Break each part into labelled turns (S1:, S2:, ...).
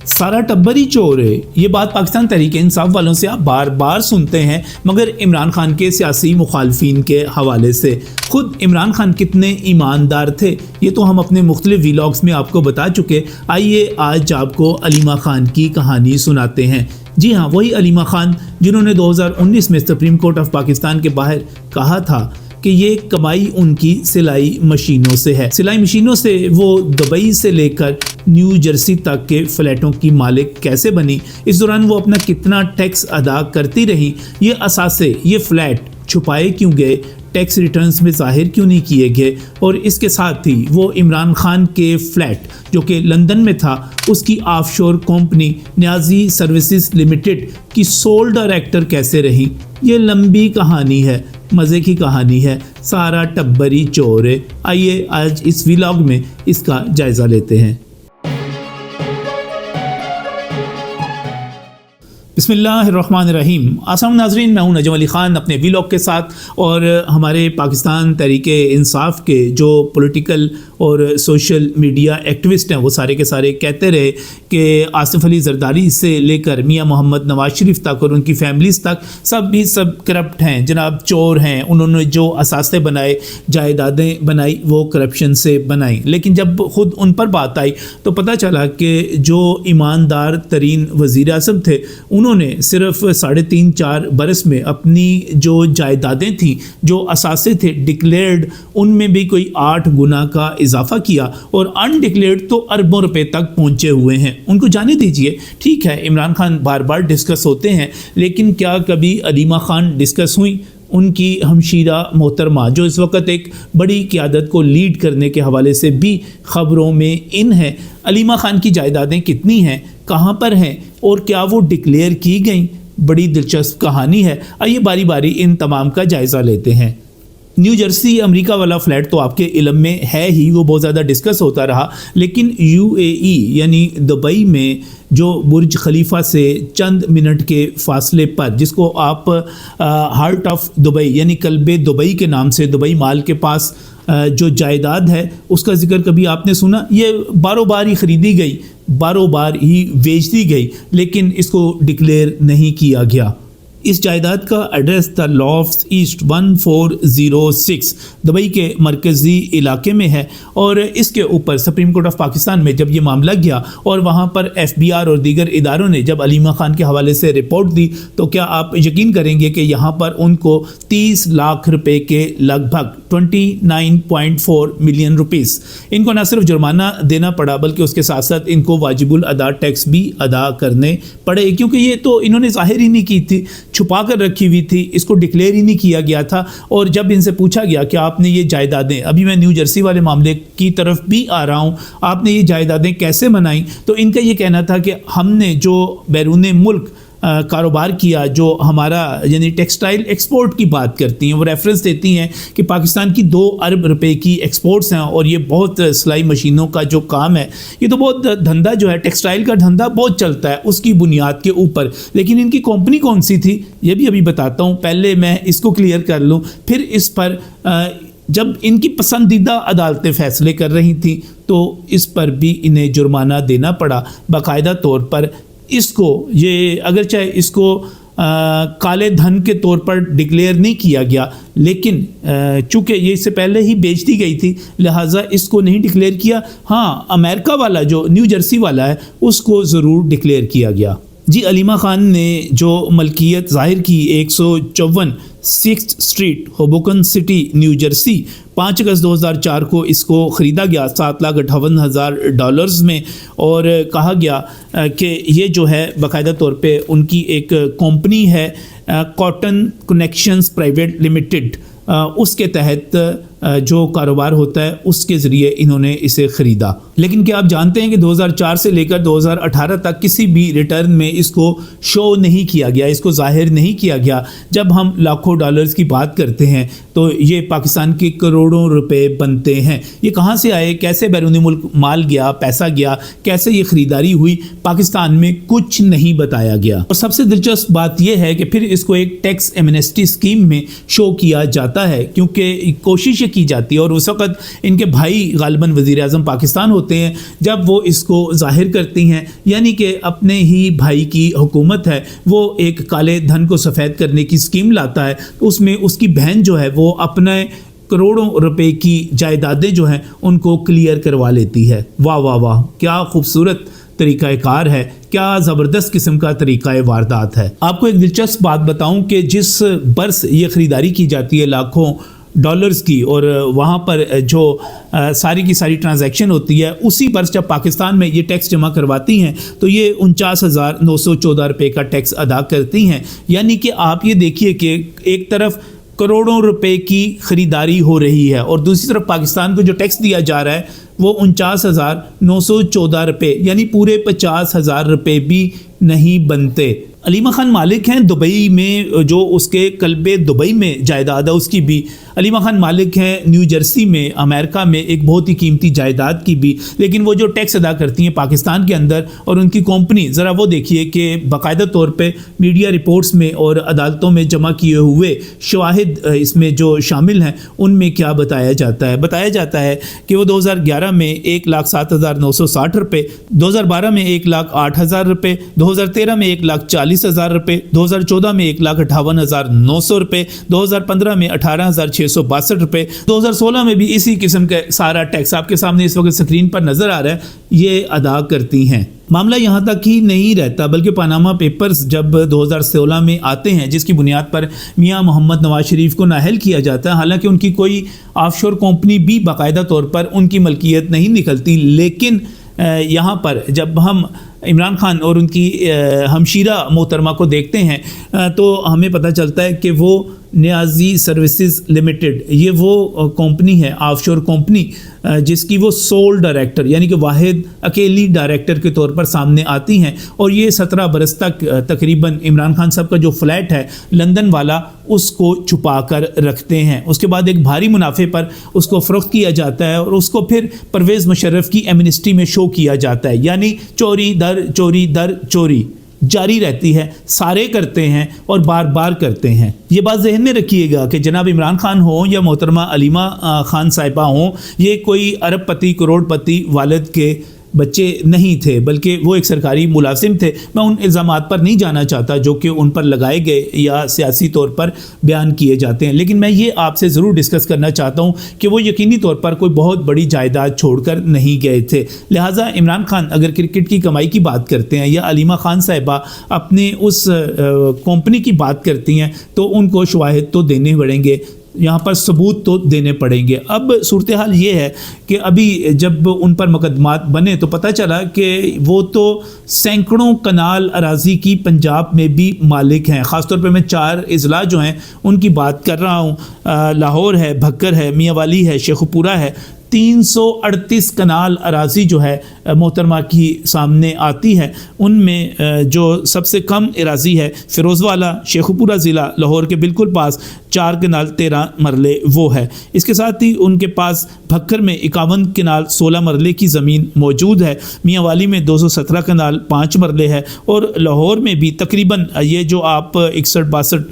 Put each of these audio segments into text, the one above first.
S1: سارا ٹبر ہی چور ہے، یہ بات پاکستان تحریک انصاف والوں سے آپ بار بار سنتے ہیں، مگر عمران خان کے سیاسی مخالفین کے حوالے سے خود عمران خان کتنے ایماندار تھے یہ تو ہم اپنے مختلف ویلاگز میں آپ کو بتا چکے۔ آئیے آج آپ کو علیمہ خان کی کہانی سناتے ہیں۔ جی ہاں، وہی علیمہ خان جنہوں نے 2019 میں سپریم کورٹ آف پاکستان کے باہر کہا تھا کہ یہ کمائی ان کی سلائی مشینوں سے ہے۔ سلائی مشینوں سے وہ دبئی سے لے کر نیو جرسی تک کے فلیٹوں کی مالک کیسے بنی، اس دوران وہ اپنا کتنا ٹیکس ادا کرتی رہی، یہ اثاثے، یہ فلیٹ چھپائے کیوں گئے، ٹیکس ریٹرنز میں ظاہر کیوں نہیں کیے گئے، اور اس کے ساتھ ہی وہ عمران خان کے فلیٹ جو کہ لندن میں تھا اس کی آف شور کمپنی نیازی سروسز لمیٹڈ کی سول ڈائریکٹر کیسے رہی۔ یہ لمبی کہانی ہے، مزے کی کہانی ہے، سارا ٹبری چور ہے۔ آئیے آج اس ویلاگ میں اس کا جائزہ لیتے ہیں۔ بسم اللہ الرحمن الرحیم۔ السلام ناظرین، میں ہوں نجم علی خان اپنے ویلاگ کے ساتھ، اور ہمارے پاکستان تحریک انصاف کے جو پولیٹیکل اور سوشل میڈیا ایکٹیوسٹ ہیں وہ سارے کے سارے کہتے رہے کہ آصف علی زرداری سے لے کر میاں محمد نواز شریف تک اور ان کی فیملیز تک سب کرپٹ ہیں جناب، چور ہیں، انہوں نے جو اثاثے بنائے، جائیدادیں بنائی، وہ کرپشن سے بنائیں۔ لیکن جب خود ان پر بات آئی تو پتہ چلا کہ جو ایماندار ترین وزیر اعظم تھے انہوں نے صرف 3.5-4 برس میں اپنی جو جائیدادیں تھیں، جو اثاثے تھے ڈکلیئرڈ، ان میں بھی کوئی 8 گنا کا اضافہ کیا، اور ان ڈکلیئرڈ تو اربوں روپے تک پہنچے ہوئے ہیں۔ ان کو جانے دیجئے، ٹھیک ہے عمران خان بار بار ڈسکس ہوتے ہیں، لیکن کیا کبھی علیمہ خان ڈسکس ہوئیں؟ ان کی ہمشیرہ محترمہ جو اس وقت ایک بڑی قیادت کو لیڈ کرنے کے حوالے سے بھی خبروں میں ان ہے، علیمہ خان کی جائیدادیں کتنی ہیں، کہاں پر ہیں، اور کیا وہ ڈکلیئر کی گئیں؟ بڑی دلچسپ کہانی ہے۔ آئیے باری باری ان تمام کا جائزہ لیتے ہیں۔ نیو جرسی امریکہ والا فلیٹ تو آپ کے علم میں ہے ہی، وہ بہت زیادہ ڈسکس ہوتا رہا، لیکن UAE یعنی دبئی میں جو برج خلیفہ سے چند منٹ کے فاصلے پر، جس کو آپ ہارٹ آف دبئی یعنی قلب دبئی کے نام سے، دبئی مال کے پاس جو جائیداد ہے اس کا ذکر کبھی آپ نے سنا؟ یہ باروں بار ہی خریدی گئی، باروں بار ہی بیچ دی گئی، لیکن اس کو ڈکلیئر نہیں کیا گیا۔ اس جائیداد کا ایڈریس دا لافٹس ایسٹ 1406 دبئی کے مرکزی علاقے میں ہے، اور اس کے اوپر سپریم کورٹ آف پاکستان میں جب یہ معاملہ گیا اور وہاں پر FBI اور دیگر اداروں نے جب علیمہ خان کے حوالے سے رپورٹ دی، تو کیا آپ یقین کریں گے کہ یہاں پر ان کو 30 لاکھ روپے کے لگ بھگ 29.4 ملین روپیز ان کو نہ صرف جرمانہ دینا پڑا، بلکہ اس کے ساتھ ساتھ ان کو واجب الادا ٹیکس بھی ادا کرنے پڑے، کیونکہ یہ تو انہوں نے ظاہر ہی نہیں کی تھی، چھپا کر رکھی ہوئی تھی، اس کو ڈکلیئر ہی نہیں کیا گیا تھا۔ اور جب ان سے پوچھا گیا کہ آپ نے یہ جائیدادیں، ابھی میں نیو جرسی والے معاملے کی طرف بھی آ رہا ہوں، آپ نے یہ جائیدادیں کیسے بنائیں، تو ان کا یہ کہنا تھا کہ ہم نے جو بیرون ملک کاروبار کیا، جو ہمارا یعنی ٹیکسٹائل ایکسپورٹ کی بات کرتی ہیں، وہ ریفرنس دیتی ہیں کہ پاکستان کی 2 ارب روپے کی ایکسپورٹس ہیں، اور یہ بہت سلائی مشینوں کا جو کام ہے، یہ تو بہت دھندا جو ہے ٹیکسٹائل کا دھندا بہت چلتا ہے اس کی بنیاد کے اوپر۔ لیکن ان کی کمپنی کون سی تھی یہ بھی ابھی بتاتا ہوں، پہلے میں اس کو کلیئر کر لوں، پھر اس پر جب ان کی پسندیدہ عدالتیں فیصلے کر رہی تھیں تو اس پر بھی انہیں جرمانہ دینا پڑا باقاعدہ طور پر۔ اس کو یہ اگرچہ اس کو کالے دھن کے طور پر ڈکلیئر نہیں کیا گیا، لیکن چونکہ یہ اس سے پہلے ہی بیچ دی گئی تھی لہٰذا اس کو نہیں ڈکلیئر کیا۔ ہاں، امریکہ والا جو نیو جرسی والا ہے اس کو ضرور ڈکلیئر کیا گیا۔ جی، علیمہ خان نے جو ملکیت ظاہر کی 154 6th street Hoboken city New Jersey, 5 اگست 2004 کو اس کو خریدا گیا $7,58,000 میں، اور کہا گیا کہ یہ جو ہے باقاعدہ طور پہ ان کی ایک کمپنی ہے کاٹن کنیکشنز پرائیویٹ لمیٹڈ، اس کے تحت جو کاروبار ہوتا ہے اس کے ذریعے انہوں نے اسے خریدا۔ لیکن کیا آپ جانتے ہیں کہ 2004 سے لے کر 2018 تک کسی بھی ریٹرن میں اس کو شو نہیں کیا گیا، اس کو ظاہر نہیں کیا گیا۔ جب ہم لاکھوں ڈالرز کی بات کرتے ہیں تو یہ پاکستان کے کروڑوں روپے بنتے ہیں۔ یہ کہاں سے آئے، کیسے بیرون ملک مال گیا، پیسہ گیا، کیسے یہ خریداری ہوئی، پاکستان میں کچھ نہیں بتایا گیا۔ اور سب سے دلچسپ بات یہ ہے کہ پھر اس کو ایک ٹیکس ایمنسٹی اسکیم میں شو کیا جاتا ہے، کیونکہ کوشش کی جاتی ہے، اور اس وقت ان کے بھائی غالباً وزیر اعظم پاکستان ہوتے ہوتے ہیں جب وہ اس کو ظاہر کرتی ہیں، یعنی کہ اپنے ہی بھائی کی حکومت ہے، وہ ایک کالے دھن کو سفید کرنے کی اسکیم لاتا ہے، اس میں اس کی بہن جو ہے وہ اپنے کروڑوں روپے کی جائیدادیں جو ہیں ان کو کلیئر کروا لیتی ہے۔ واہ واہ واہ، کیا خوبصورت طریقہ کار ہے، کیا زبردست قسم کا طریقہ واردات ہے۔ آپ کو ایک دلچسپ بات بتاؤں کہ جس برس یہ خریداری کی جاتی ہے لاکھوں ڈالرز کی، اور وہاں پر جو ساری کی ساری ٹرانزیکشن ہوتی ہے، اسی برس جب پاکستان میں یہ ٹیکس جمع کرواتی ہیں تو یہ 49,914 روپے کا ٹیکس ادا کرتی ہیں۔ یعنی کہ آپ یہ دیکھیے کہ ایک طرف کروڑوں روپے کی خریداری ہو رہی ہے اور دوسری طرف پاکستان کو جو ٹیکس دیا جا رہا ہے وہ 49,914 روپے، یعنی پورے 50,000 روپے بھی نہیں بنتے۔ علیمہ خان مالک ہیں دبئی میں، جو اس کے قلب دبئی میں جائیداد ہے اس کی بھی۔ علیمہ خان مالک ہیں نیو جرسی میں، امریکہ میں ایک بہت ہی قیمتی جائیداد کی بھی، لیکن وہ جو ٹیکس ادا کرتی ہیں پاکستان کے اندر اور ان کی کمپنی، ذرا وہ دیکھیے کہ باقاعدہ طور پہ میڈیا رپورٹس میں اور عدالتوں میں جمع کیے ہوئے شواہد اس میں جو شامل ہیں ان میں کیا بتایا جاتا ہے۔ بتایا جاتا ہے کہ وہ 2011 میں 1,07,960 روپے، 2012 میں 1,08,000 روپے، 2013 میں 1,40,000 روپے، 2014 میں 1,58,900 روپے، 2015 میں 18,662 روپے، 2016 میں بھی اسی قسم کا سارا ٹیکس آپ کے سامنے اس وقت سکرین پر نظر آ رہا ہے، یہ ادا کرتی ہیں۔ معاملہ یہاں تک ہی نہیں رہتا، بلکہ پاناما پیپرز جب 2016 میں آتے ہیں، جس کی بنیاد پر میاں محمد نواز شریف کو نااہل کیا جاتا ہے، حالانکہ ان کی کوئی آف شور کمپنی بھی باقاعدہ طور پر ان کی ملکیت نہیں نکلتی، لیکن یہاں پر جب ہم عمران خان اور ان کی ہمشیرہ محترمہ کو دیکھتے ہیں تو ہمیں پتہ چلتا ہے کہ وہ نیازی سروسز لمیٹڈ، یہ وہ کمپنی ہے آف شور کمپنی جس کی وہ سول ڈائریکٹر یعنی کہ واحد اکیلی ڈائریکٹر کے طور پر سامنے آتی ہیں، اور یہ 17 برس تک تقریباً عمران خان صاحب کا جو فلیٹ ہے لندن والا اس کو چھپا کر رکھتے ہیں۔ اس کے بعد ایک بھاری منافع پر اس کو فروخت کیا جاتا ہے اور اس کو پھر پرویز مشرف کی ایمنسٹی میں شو کیا جاتا ہے، یعنی چوری در چوری جاری رہتی ہے، سارے کرتے ہیں اور بار بار کرتے ہیں۔ یہ بات ذہن میں رکھیے گا کہ جناب عمران خان ہوں یا محترمہ علیمہ خان صاحبہ ہوں، یہ کوئی ارب پتی کروڑ پتی والد کے بچے نہیں تھے، بلکہ وہ ایک سرکاری ملازم تھے۔ میں ان الزامات پر نہیں جانا چاہتا جو کہ ان پر لگائے گئے یا سیاسی طور پر بیان کیے جاتے ہیں، لیکن میں یہ آپ سے ضرور ڈسکس کرنا چاہتا ہوں کہ وہ یقینی طور پر کوئی بہت بڑی جائیداد چھوڑ کر نہیں گئے تھے۔ لہٰذا عمران خان اگر کرکٹ کی کمائی کی بات کرتے ہیں یا علیمہ خان صاحبہ اپنے اس کمپنی کی بات کرتی ہیں تو ان کو شواہد تو دینے پڑیں گے، یہاں پر ثبوت تو دینے پڑیں گے۔ اب صورتحال یہ ہے کہ ابھی جب ان پر مقدمات بنے تو پتہ چلا کہ وہ تو سینکڑوں کنال اراضی کی پنجاب میں بھی مالک ہیں۔ خاص طور پہ میں 4 اضلاع جو ہیں ان کی بات کر رہا ہوں، لاہور ہے، بھکر ہے، میاں والی ہے، شیخو پورہ ہے۔ 338 کنال اراضی جو ہے محترمہ کی سامنے آتی ہے، ان میں جو سب سے کم اراضی ہے فیروز والا، شیخو پورہ ضلع لاہور کے بالکل پاس 4 کنال 13 مرلے وہ ہے۔ اس کے ساتھ ہی ان کے پاس بھکر میں 51 کنال 16 مرلے کی زمین موجود ہے، میاں والی میں 217 کنال 5 مرلے ہے، اور لاہور میں بھی تقریباً یہ جو آپ 61-62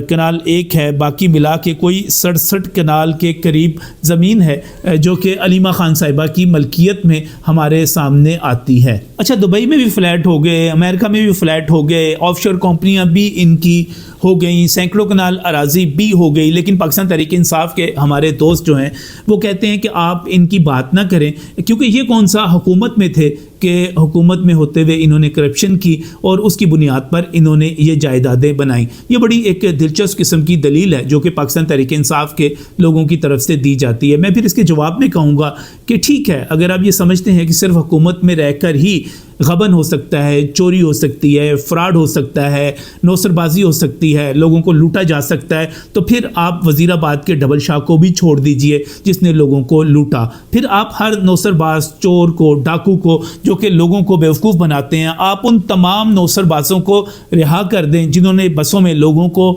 S1: کنال ایک ہے، باقی ملا کے کوئی 67 کنال کے قریب زمین ہے جو کہ علیمہ خان صاحبہ کی ملکیت میں ہمارے سامنے آتی ہے۔ اچھا، دبئی میں بھی فلیٹ ہو گئے، امریکہ میں بھی فلیٹ ہو گئے، آف شور کمپنیاں بھی ان کی ہو گئیں، سینکڑوں کنال اراضی بھی ہو گئی، لیکن پاکستان تحریک انصاف کے ہمارے دوست جو ہیں وہ کہتے ہیں کہ آپ ان کی بات نہ کریں، کیونکہ یہ کون سا حکومت میں تھے کہ حکومت میں ہوتے ہوئے انہوں نے کرپشن کی اور اس کی بنیاد پر انہوں نے یہ جائیدادیں بنائیں۔ یہ بڑی ایک دلچسپ قسم کی دلیل ہے جو کہ پاکستان تحریک انصاف کے لوگوں کی طرف سے دی جاتی ہے۔ میں پھر اس کے جواب میں کہوں گا کہ ٹھیک ہے، اگر آپ یہ سمجھتے ہیں کہ صرف حکومت میں رہ کر ہی غبن ہو سکتا ہے، چوری ہو سکتی ہے، فراڈ ہو سکتا ہے، نوسر بازی ہو سکتی ہے، لوگوں کو لوٹا جا سکتا ہے، تو پھر آپ وزیر آباد کے ڈبل شاہ کو بھی چھوڑ دیجئے جس نے لوگوں کو لوٹا۔ پھر آپ ہر نوسر باز، چور کو، ڈاکو کو جو کہ لوگوں کو بیوقوف بناتے ہیں، آپ ان تمام نوسر بازوں کو رہا کر دیں جنہوں نے بسوں میں لوگوں کو